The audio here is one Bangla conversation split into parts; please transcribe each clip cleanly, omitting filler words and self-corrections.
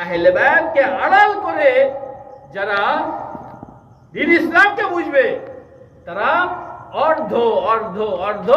আহলে বায়াতকে আড়াল করে যারা দ্বীন ইসলামকে বুঝবে তারা অর্ধ অর্ধ অর্ধ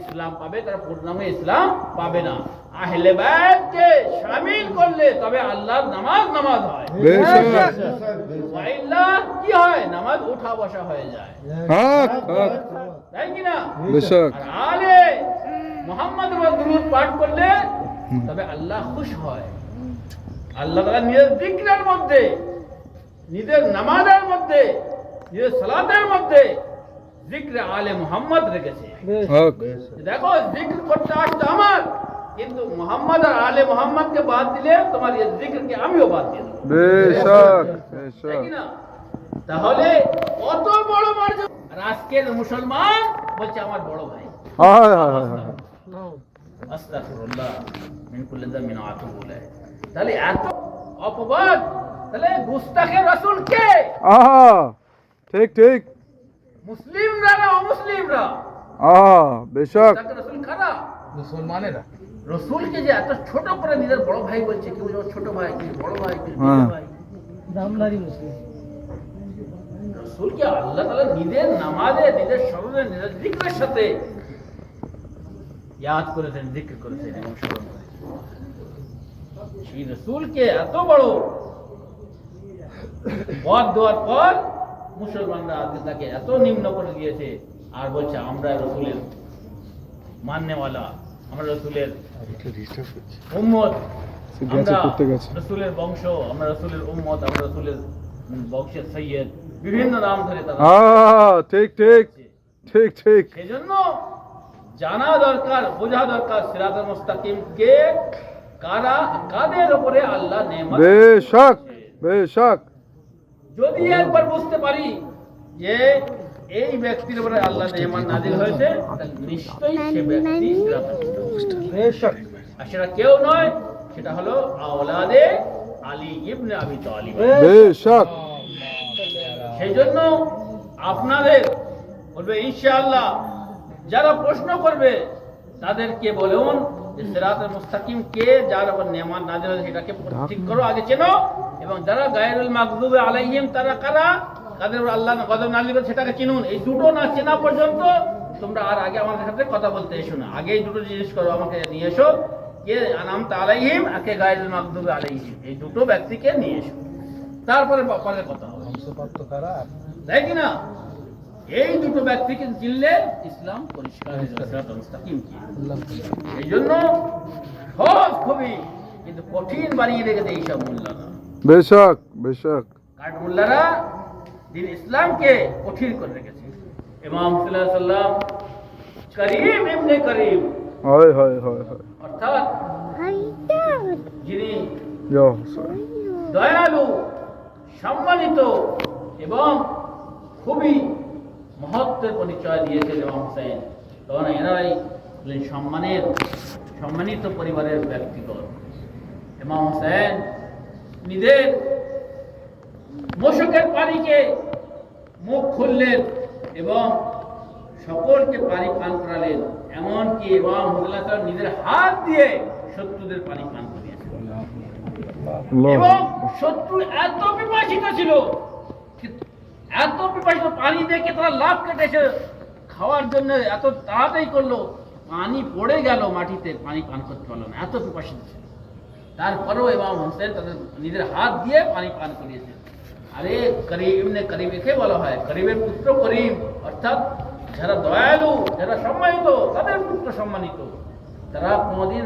ইসলাম পাবে, তারা পূর্ণাঙ্গ ইসলাম পাবে না। আহলে বায়াতকে শামিল করলে তবে আল্লাহর নামাজ নামাজ হয়, ওয়াইল্লা কি হয়, নামাজ উঠা বসা হয়ে যায়। তাই কি না? আর আলে মুহাম্মদ দুরূদ পাঠ করলে তবে আল্লাহ খুশি হয়। আল্লাহ তাআলা নিজের জিকিরের মধ্যে, নিজের নামাজের মধ্যে, নিজের সালাতের মধ্যে জিক্রে আলে মুহাম্মদ রেখেছে। দেখো জিক্র করতে আসতো আমার, কিন্তু মুহাম্মদ আর আলে মুহাম্মদকে বাদ দিলে তোমার এই জিক্রকে আমিও বাদ দিয়ে দেব। বেশক বেশক। তাহলে কত বড় মর্যাদা! আর আজকের মুসলমান বলছে আমার বড় ভাই। আস্তাগফিরুল্লাহ মিন কুল্লি যামিন আতুবু ইলাইহি। তাহলে এত অপবাদ, তাহলে গুস্তাখে রাসূল কে? ঠিক ঠিক। মুসলিমরা না অমুসলিমরা? বেশক। রাসূল কারা? মুসলমানেরা। রাসূলকে যে এত ছোট করে নিজের বড় ভাই বলছে, কেউ ছোট ভাই, কেউ বড় ভাই, কেউ ছোট ভাই, দামদারি মুসলিম। রাসূলকে আল্লাহ তাআলা নিজের নামাজে, নিজের স্মরণে, নিজের জিকিরের সাথে ইয়াদ করেছেন, জিকির করেছেন এবং স্মরণ করেছেন। সেই রাসূলকে এত বড় পদ দেওয়ার পর মুসলমানরা আজকে তাকে এত নিম্ন করে দিয়েছে, আর বলছে আমরা রাসূলের মাননেওয়ালা, আমরা রাসূলের উম্মত, আমরা রাসূলের বংশ, আমরা রাসূলের উম্মত, আমরা রাসূলের বংশের সৈয়দ, বিভিন্ন নাম ধরে তারা। ঠিক ঠিক ঠিক ঠিক। সেজন্য জানা দরকার, বোঝা দরকার সিরাতুল মুস্তাকিম কে কারা, কাদের উপরে আল্লাহ নেয়ামত। বেশক বেশক। যদি একবার বুঝতে পারি যে এই ব্যক্তির উপরে আল্লাহ নেয়ামত নাযিল হয়েছে, তাহলে নিশ্চয়ই সে ব্যক্তি সিরাতুল মুস্তাকিম। বেশক। আর সেটা কেউ নয়, সেটা হলো আওলাদে আলী ইবনে আবি তালিব। বেশক। সেই জন্য আপনাদের বলবে ইনশাআল্লাহ, যারা প্রশ্ন করবে তাদেরকে বলুন যে সিরাতুল মুস্তাকিম কে, যার উপর নেয়ামত নাযিল হয়েছে সেটাকে ঠিক করো, আগে চেনো। এবং যারা গায়রুল মাগদুবি আলাইহিম তারা কারা, কাদের উপর আল্লাহ গজব নাযিল হয়েছে সেটাকে চিনুন। এই দুটো না চেনা পর্যন্ত তোমরা আর আগে আমাদের সাথে কথা বলতে এসো না। আগে এই দুটো জিনিস করো, আমাকে নিয়ে এসো, কে আনামতা আলাইহিম আর কে গায়রুল মাগদুবি আলাইহিম, এই দুটো ব্যক্তিকে নিয়ে এসো, তারপরে পরে কথা হবে। তাই কি না? এই দুটো ব্যক্তিকে চিনলে ইসলাম পরিষ্কার হয়ে যাবে, সিরাতুল মুস্তাকিম কি। এই জন্য সহজ খুবই, কিন্তু কঠিন বানিয়ে রেখেছে এইসব মোল্লারা। বেশক বেশক। কাঠ মোল্লারা দ্বীন ইসলামকে কঠিন করে রেখেছে। ইমাম সাল্লাল্লাহু আলাইহি ওয়াসাল্লাম করিম ইবনে করিম, হয় হয় হয় হয়, অর্থাৎ যিনি দয়ালু, সম্মানিত এবং খুবই মহত্বের পরিচয় দিয়েছেন ইমাম হুসাইন, তখন এনারাই হলেন সম্মানিত পরিবারের ব্যক্তিগত। ইমাম হুসাইন নিজের মোশকের পানিকে মুখ খুললেন এবং সকলকে পানি পান করালেন। এমনকি ইমাম হুসাইন নিজের হাত দিয়ে শত্রুদের পানি পান করিয়েছেন। এবং শত্রু এত পিপাসিত ছিল, এত পিপাসিত, পানি দেখে তারা লাফ কেটেছে খাওয়ার জন্য, এত তাড়াতাড়ি করলো, পানি পড়ে গেল মাটিতে, পানি পান করতে পারলো না, এত পিপাসিত ছিল। তারপরেও ইমাম হোসেন তাদের নিজের হাত দিয়ে পানি পান করিয়েছেন। আরে করিম ইবনে করিম একে বলা হয়, করিমের পুত্র করিম, অর্থাৎ যারা দয়ালু, যারা সম্মানিত, তাদের পুত্র সম্মানিত। তারা কোনোদিন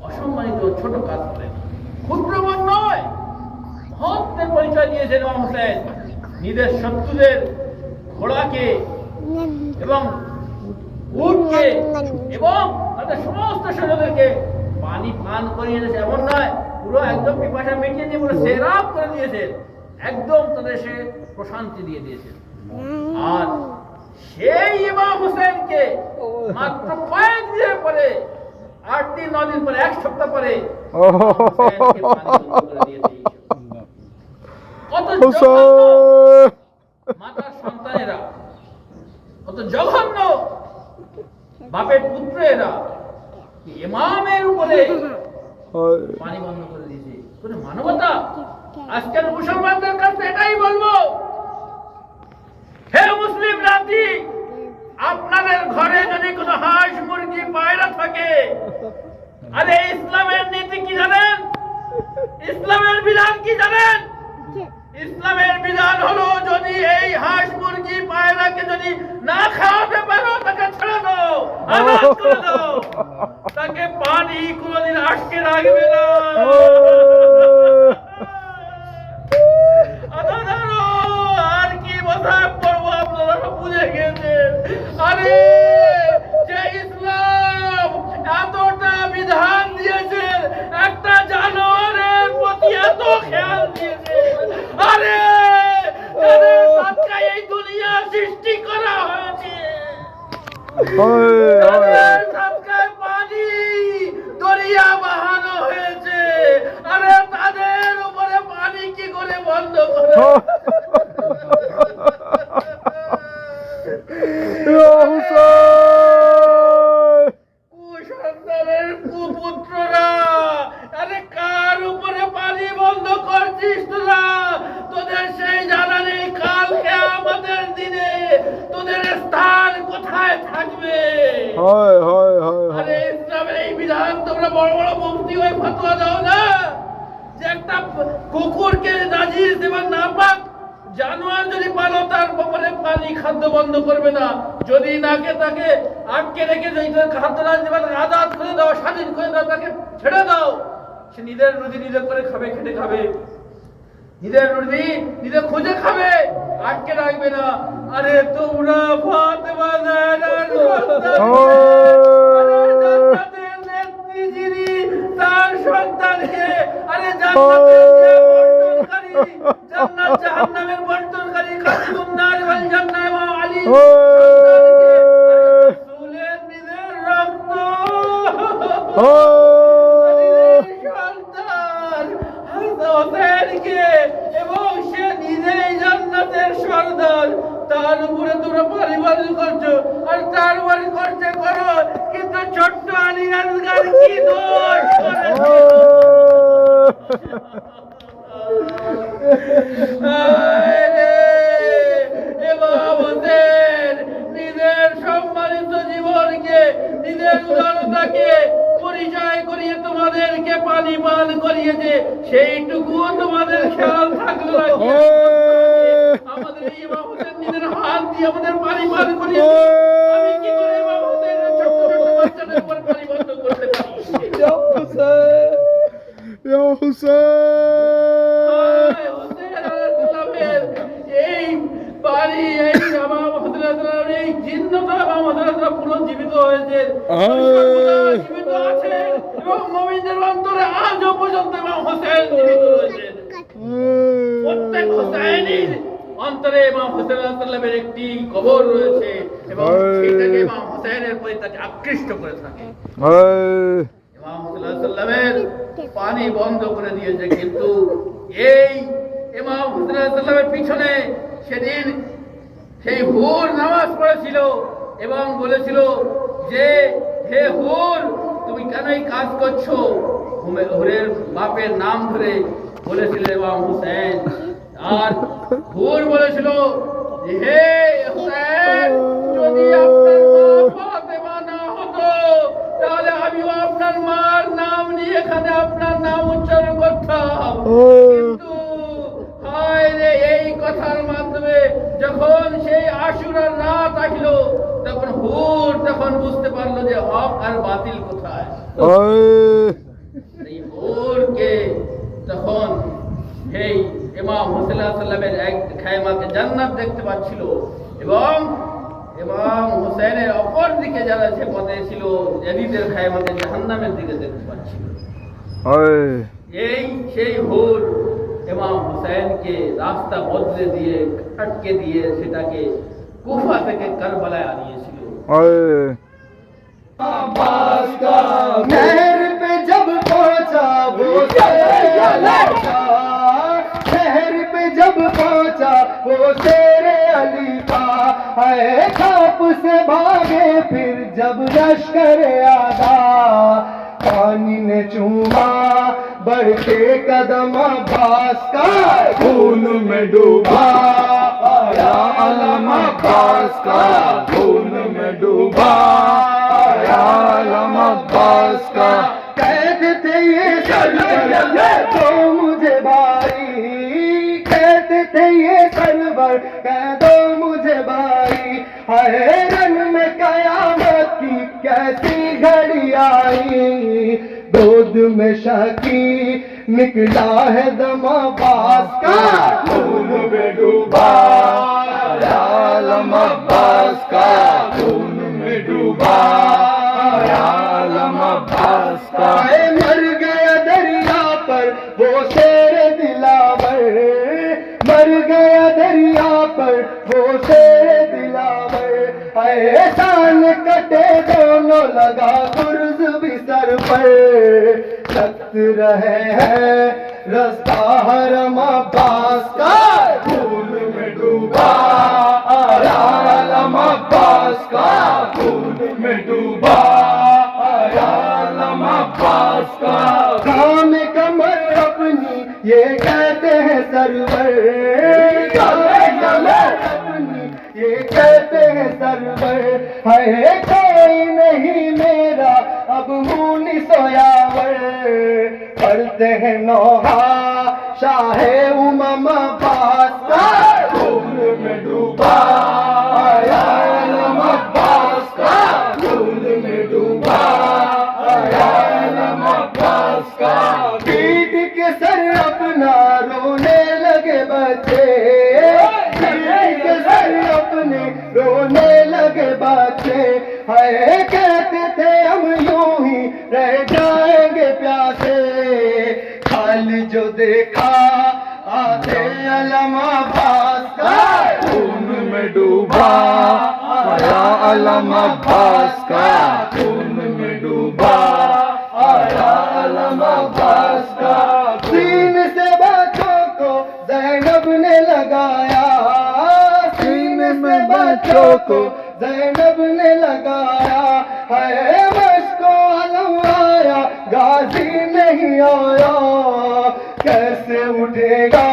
অসম্মানিত ছোট কাজ করে না, ক্ষুদ্রমন নয়, মহত্বের পরিচয় দিয়েছেন ইমাম হোসেন। নিজের শত্রুদের ঘোড়াকে এবং উটকে এবং তাদের সমস্ত সৈন্যদেরকে পানি পান করিয়ে দিয়েছে। এমন নয়, পুরো একদম পিপাসা মিটিয়ে দিয়ে পুরো সেরাপ করে দিয়েছেন, একদম তাদের সে প্রশান্তি দিয়ে দিয়েছেন। আর সেই ইমাম হোসেনকে মাত্র কয়েক দিনের পরে, 8 দিন 9 দিন পরে, 1 সপ্তাহ পরে কত মাতার সন্তানেরা, কত জঘন্য বাপের পুত্রেরা ইমামের উপরে পানি বন্ধ করে দিয়েছে। কোনো মানবতা? আজকের মুসলমানদের কাছে এটাই বলবো, হে মুসলিম জাতি, আপনাদের ঘরে যদি কোনো হাঁস মুরগি পায়রা থাকে, আরে ইসলামের নীতি কি জানেন? ইসলামের বিধান কি জানেন? ইসলামের বিধান হলো, যদি এই হাঁস মুরগি পায়রাকে যদি না খাওয়াতে পারো তাকে ছেড়ে দাও, আজাদ করে দাও, তাকে পানি কোনোদিন আটকে রাখবে না। আর কি কথা করবো, আপনারা বুঝে গেছেন। আরে যে ইসলাম এতটা বিধান দিয়েছেন, একটা জানোয়ারের প্রতি এত খেয়াল দিয়েছে, আরে যাদের সাদকায় এই দুনিয়া সৃষ্টি করা হয়েছে, যাদের সাদকায় পানি দরিয়া বাহানো হয়েছে, আরে তাদের উপরে পানি কি করে বন্ধ করে? কুসন্তানের কুপুত্ররা, আরে কার উপরে পানি বন্ধ করছিস তোরা? তোদের সেই জানা নেই কালকে আমাদের দিনে তোদের স্থান কোথায় থাকবে? আরে ইসলামের এই বিধান তোমরা বড় বড় মুফতি হয়ে ফতোয়া দাও না যে একটা কুকুরকে নাজিস দেবার না পাক জানোয়ার যদি পালো তার ব্যাপারে পানি খাদ্য বন্ধ করবে না, যদি নাকে তাকে আটকে রেখে খাদ্য না দেবে আজাদ করে দাও, স্বাধীন করে দাও, তাকে ছেড়ে দাও, সে নিজের রুজি নিজে করে খাবে, খেটে খাবে, নিজের রুজি নিজে খুঁজে খাবে, আটকে রাখবে না। আরে তোমরা ফাতেমা জাহরার সন্তান, আরে জান্নাতের নেত্রী যিনি, তার সন্তানকে, আরে জান্নাতের যে বন্টনকারী, জান্নাত জাহান্নামের বন্টনকারী, খাতিবুন নার ওয়াল জান্নাহ ইমাম আলী সন্তানকে, রাসূলের নিজের রক্ত, সন্তান হোসেনকে, এবং সে নিজেই জান্নাতের সর্দার, তার উপরে তোমরা পারিবারিক করছো, আর তার বাড়ি করছে করো, কিন্তু ছোট্ট আলী আসগার কি দোষ করেছে? নিজের সম্মানিত জীবনকে, নিজের উদারতাকে পরিচয় করিয়ে তোমাদেরকে পানি পান করিয়েছে, সেইটুকু তোমাদের খেয়াল থাকলো না? আমাদের এই ইমাম হোসেন নিজের হাত দিয়ে আমাদের পানি পান করিয়েছে, আমি কি করে ইমাম হোসেনের ছোট্ট ছোট্ট বাচ্চাদের উপর পানি বন্ধ করতে পারি? এই পানি, এই ইমাম হোসেনের এই জিন্নতা ইমাম হোসেনের পুনর্জীবিত হয়েছে, জীবিত আছে, এবং মুমিনদের অন্তরে আজও পর্যন্ত ইমাম হোসেন জীবিত রয়েছেন। প্রত্যেক হোসেনের অন্তরে ইমাম হোসেন আলাইহিস সালামের একটি কবর রয়েছে, এবং সেটাকে ইমাম হোসেনের প্রতি তাকে আকৃষ্ট করে থাকে। ইমাম হোসেন আলাইহিস সালামের পানি বন্ধ করে দিয়েছে, কিন্তু এই ইমাম হোসেন আলাইহিস সালামের পিছনে সেদিন সেই হুর নামাজ পড়েছিল এবং বলেছিল যে, হে হুর, তুমি কেন এই কাজ করছো? হুরের বাপের নাম ধরে বলেছিল ইমাম হোসেন, আর হুর বলেছিল, হে হোসেন, যদি আপনার মা ফাতেমা না হতো তাহলে আমিও আপনার মার নাম নিয়ে এখানে আপনার নাম উচ্চারণ করতাম, কিন্তু হায় রে, এই কথার মাধ্যমে যখন সেই আশুরার রাত আসলো, তখন হুর তখন বুঝতে পারলো যে হক আর বাতিল কোথায়। এই হুরকে তখন এই ইমাম হোসেন আলাইহিস সালামের এক খায়মাকে জান্নাত দেখতে পাচ্ছিল, এবং ইমাম হোসেনের অপর দিকে যারা সে পথে ছিল ইয়াজিদের খায়মাকে জাহান্নামের দিকে দেখতে পাচ্ছিল। এই সেই হুর ইমাম হোসেনকে রাস্তা বদলে দিয়ে, আটকে দিয়ে, সেটাকে কুফা থেকে কারবালায় আনিয়েছিল। शहर पे जब पहुंचा वो शहर पे जब पहुंचा वो शेरे अली का है, खाप से भागे फिर जब लश्कर आदा, पानी ने चूमा बढ़ के कदम अब्बास का खून में डूबा आया अलम अब्बास का खून में डूबा आया अलम अब्बास का कैद थे ये सरवर तो मुझे भाई कैद थे ये सरवर कह दो मुझे भाई हाय रन में कयामत की कैसी घड़ी आई गोद में शाकी निकला है दम अब्बास का खून में डूबा आलम अब्बास का खून में डूबा आलम अब्बास का मर गया दरिया पर वो शेर दिलावर मर गया दरिया पर वो शेर दिलावर एहसान कटे दोनों लगा गुर्ज भी सर पर सख्त रहे हैं रास्ता हरम अब्बास का खून में डूबा आया अलम अब्बास का खून में डूबा आया अलम अब्बास का काम कमर अपनी ये कहते हैं सरवर अपनी ये कहते हैं सरवर है कोई नहीं मेरा अब मुनि सोयावर पढ़ते हैं नौहा शाहे उमम अब्बास का खून में डूबा आया अलम अब्बास का खून में डूबा आया अलम अब्बास का पीट के सर अपना रोने लगे बच्चे पीट के सर अपने रोने लगे बच्चे हाय कहते थे हम यूं ही रह जाएंगे प्यासे खाली जो देखा आते अलम अब्बास का खून में डूबा आया अलम अब्बास का खून में डूबा आया अलम अब्बास का सीन से बच्चों को ज़ैनब ने लगाया सीन में बच्चों को ज़ैनब ने लगाया है मुझको अलम आया गाजी नहीं आया कैसे उठेगा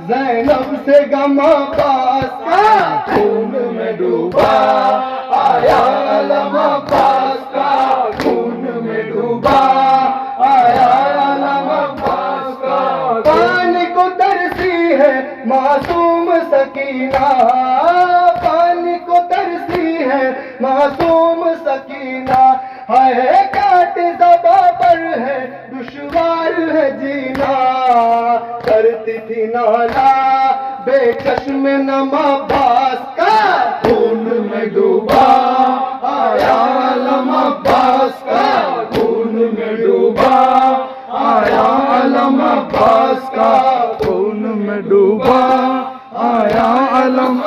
ज़ैनब से गम अब्बास का खून में डूबा आया अलम अब्बास का खून में डूबा आया अलम अब्बास का पानी को तरसी है मासूम सकीना पानी को तरसी है मासूम सकीना है काट ज़बा पर है दुश्वार है जीना करती थी नाला बेचश्म नम अब्बास का खून में डूबा आया अलम अब्बास का खून में डूबा आया अलम अब्बास का खून में डूबा आया अलम